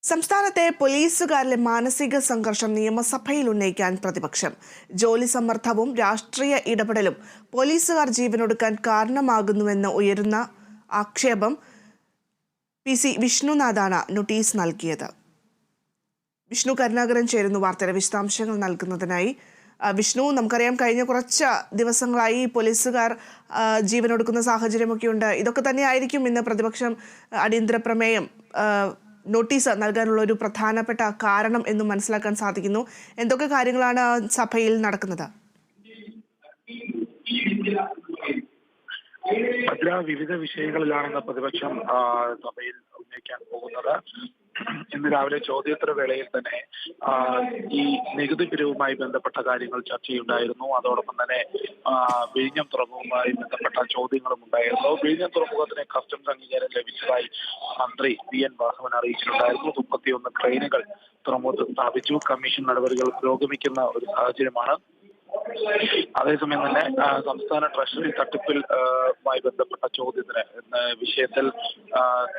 സംസ്ഥാനത്തെ പോലീസുകാരിലെ മാനസിക സംഘർഷം നിയമസഭയിൽ ഉന്നയിക്കാൻ പ്രതിപക്ഷം. ജോലി സമ്മർദ്ദവും രാഷ്ട്രീയ ഇടപെടലും പോലീസുകാർ ജീവനൊടുക്കാൻ കാരണമാകുന്നുവെന്ന് ഉയരുന്ന ആക്ഷേപം PC വിഷ്ണുനാഥാണ് നോട്ടീസ് നൽകിയത്. വിഷ്ണു കരുണാകരൻ ചേരുന്നു വാർത്തയുടെ വിശദാംശങ്ങൾ നൽകുന്നതിനായി. വിഷ്ണു, നമുക്കറിയാം കഴിഞ്ഞ കുറച്ച് ദിവസങ്ങളായി പോലീസുകാർ ജീവനൊടുക്കുന്ന സാഹചര്യമൊക്കെയുണ്ട്. ഇതൊക്കെ തന്നെയായിരിക്കും ഇന്ന് പ്രതിപക്ഷം അടിയന്തര പ്രമേയം നോട്ടീസ് നൽകാനുള്ള ഒരു പ്രധാനപ്പെട്ട കാരണം എന്ന് മനസ്സിലാക്കാൻ സാധിക്കുന്നു. എന്തൊക്കെ കാര്യങ്ങളാണ് സഭയിൽ നടക്കുന്നത്? വിവിധ വിഷയങ്ങളിലാണ് പ്രതിപക്ഷം സഭയിൽ ഉന്നയിക്കാൻ പോകുന്നത്. ഇന്ന് രാവിലെ ചോദ്യോത്തര വേളയിൽ തന്നെ ഈ നികുതി പിരിവുമായി ബന്ധപ്പെട്ട കാര്യങ്ങൾ ചർച്ചയുണ്ടായിരുന്നു. അതോടൊപ്പം തന്നെ വിഴിഞ്ഞം തുറമുഖവുമായി ബന്ധപ്പെട്ട ചോദ്യങ്ങളും ഉണ്ടായിരുന്നു. വിഴിഞ്ഞം തുറമുഖത്തിന് കസ്റ്റംസ് അംഗീകാരം ലഭിച്ചതായി മന്ത്രി VN വാസവൻ അറിയിച്ചിട്ടുണ്ടായിരുന്നു. 31 ക്രെയിനുകൾ തുറമുഖത്ത് സ്ഥാപിച്ചു. കമ്മീഷൻ നടപടികൾ പുരോഗമിക്കുന്ന ഒരു സാഹചര്യമാണ്. അതേസമയം തന്നെ സംസ്ഥാന ട്രഷറി തട്ടിപ്പിൽ ബന്ധപ്പെട്ട ചോദ്യത്തിന് വിഷയത്തിൽ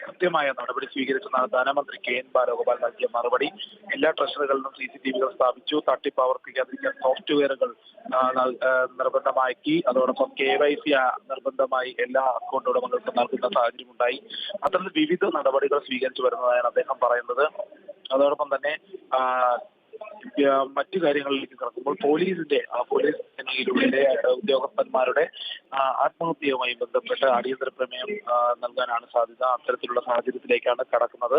കൃത്യമായ നടപടി സ്വീകരിച്ചെന്നാണ് ധനമന്ത്രി KN ബാലഗോപാൽ നൽകിയ മറുപടി. എല്ലാ ട്രഷറികളിലും CCTVകൾ സ്ഥാപിച്ചു. തട്ടിപ്പ് ആവർത്തിക്കാതിരിക്കാൻ സോഫ്റ്റ്വെയറുകൾ നിർബന്ധമാക്കി. അതോടൊപ്പം KYC നിർബന്ധമായി എല്ലാ അക്കൗണ്ട് ഉടമകൾക്കും നൽകുന്ന സാഹചര്യമുണ്ടായി. അത്തരത്തിൽ വിവിധ നടപടികൾ സ്വീകരിച്ചു വരുന്നതായാണ് അദ്ദേഹം പറയുന്നത്. അതോടൊപ്പം തന്നെ മറ്റു കാര്യങ്ങളിലേക്ക് കടക്കുമ്പോൾ പോലീസ് സേനയിലൂടെ ഉദ്യോഗസ്ഥന്മാരുടെ ആത്മഹത്യയുമായി ബന്ധപ്പെട്ട് അടിയന്തര പ്രമേയം നൽകാനാണ് സാധ്യത. അത്തരത്തിലുള്ള സാഹചര്യത്തിലേക്കാണ് കടക്കുന്നത്.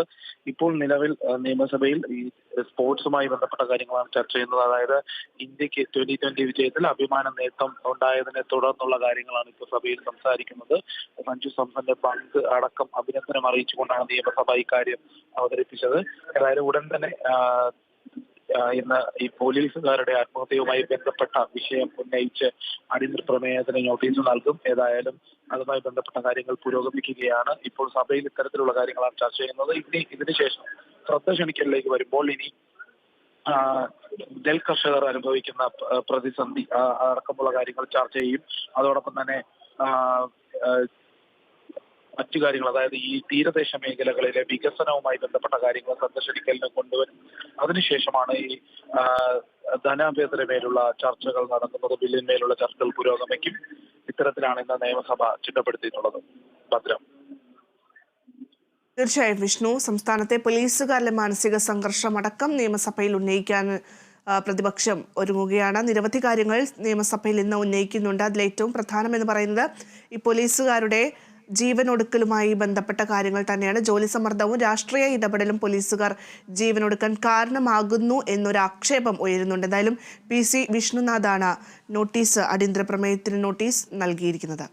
ഇപ്പോൾ നിലവിൽ നിയമസഭയിൽ ഈ സ്പോർട്സുമായി ബന്ധപ്പെട്ട കാര്യങ്ങളാണ് ചർച്ച ചെയ്യുന്നത്. അതായത് ഇന്ത്യക്ക് 2020 വിജയത്തിൽ അഭിമാന നേട്ടം ഉണ്ടായതിനെ തുടർന്നുള്ള കാര്യങ്ങളാണ് ഇപ്പോൾ സഭയിൽ സംസാരിക്കുന്നത്. സഞ്ജു സാംസന്റെ പങ്ക് അടക്കം അഭിനന്ദനം അറിയിച്ചുകൊണ്ടാണ് നിയമസഭ ഇക്കാര്യം അവതരിപ്പിച്ചത്. ഏതായാലും ഉടൻ തന്നെ ഇന്ന് ഈ പോലീസുകാരുടെ ആത്മഹത്യയുമായി ബന്ധപ്പെട്ട വിഷയം ഉന്നയിച്ച് അടിയന്തര പ്രമേയത്തിന് നോട്ടീസ് നൽകും. ഏതായാലും അതുമായി ബന്ധപ്പെട്ട കാര്യങ്ങൾ പുരോഗമിക്കുകയാണ്. ഇപ്പോൾ സഭയിൽ ഇത്തരത്തിലുള്ള കാര്യങ്ങളാണ് ചർച്ച ചെയ്യുന്നത്. ഇതിനുശേഷം ശ്രദ്ധ ക്ഷണിക്കലിലേക്ക് വരുമ്പോൾ ഇനി നെൽ കർഷകർ അനുഭവിക്കുന്ന പ്രതിസന്ധി അടക്കമുള്ള കാര്യങ്ങൾ ചർച്ച ചെയ്യും. അതോടൊപ്പം തന്നെ മറ്റു കാര്യങ്ങൾ, അതായത് ഈ തീരദേശ മേഖലകളിലെ വികസനവുമായി ബന്ധപ്പെട്ട കാര്യങ്ങൾ സന്ദർശിക്കലിന് കൊണ്ടുവരും. അതിനുശേഷമാണ് ഈ ധനാഭ്യന്തരമേലുള്ള ചർച്ചകൾ നടക്കുന്നത്. ബില്ലിന്മേലുള്ള ചർച്ചകൾ പുരോഗമിക്കും. ഇത്തരത്തിലാണ് ഇന്ന് നിയമസഭ ചിട്ടപ്പെടുത്തിയിട്ടുള്ളത്. ഭദ്രം. തീർച്ചയായും വിഷ്ണു, സംസ്ഥാനത്തെ പോലീസുകാരിലെ മാനസിക സംഘർഷം അടക്കം നിയമസഭയിൽ ഉന്നയിക്കാൻ പ്രതിപക്ഷം ഒരുങ്ങുകയാണ്. നിരവധി കാര്യങ്ങൾ നിയമസഭയിൽ ഇന്ന് ഉന്നയിക്കുന്നുണ്ട്. അതിലേറ്റവും പ്രധാനമെന്ന് പറയുന്നത് ഈ പോലീസുകാരുടെ ജീവനൊടുക്കലുമായി ബന്ധപ്പെട്ട കാര്യങ്ങൾ തന്നെയാണ്. ജോലി സമ്മർദ്ദവും രാഷ്ട്രീയ ഇടപെടലും പോലീസുകാർ ജീവനൊടുക്കാൻ കാരണമാകുന്നു എന്നൊരു ആക്ഷേപം ഉയരുന്നുണ്ട്. എന്തായാലും PC വിഷ്ണുനാഥാണ് അടിയന്തര പ്രമേയത്തിന് നോട്ടീസ് നൽകിയിരിക്കുന്നത്.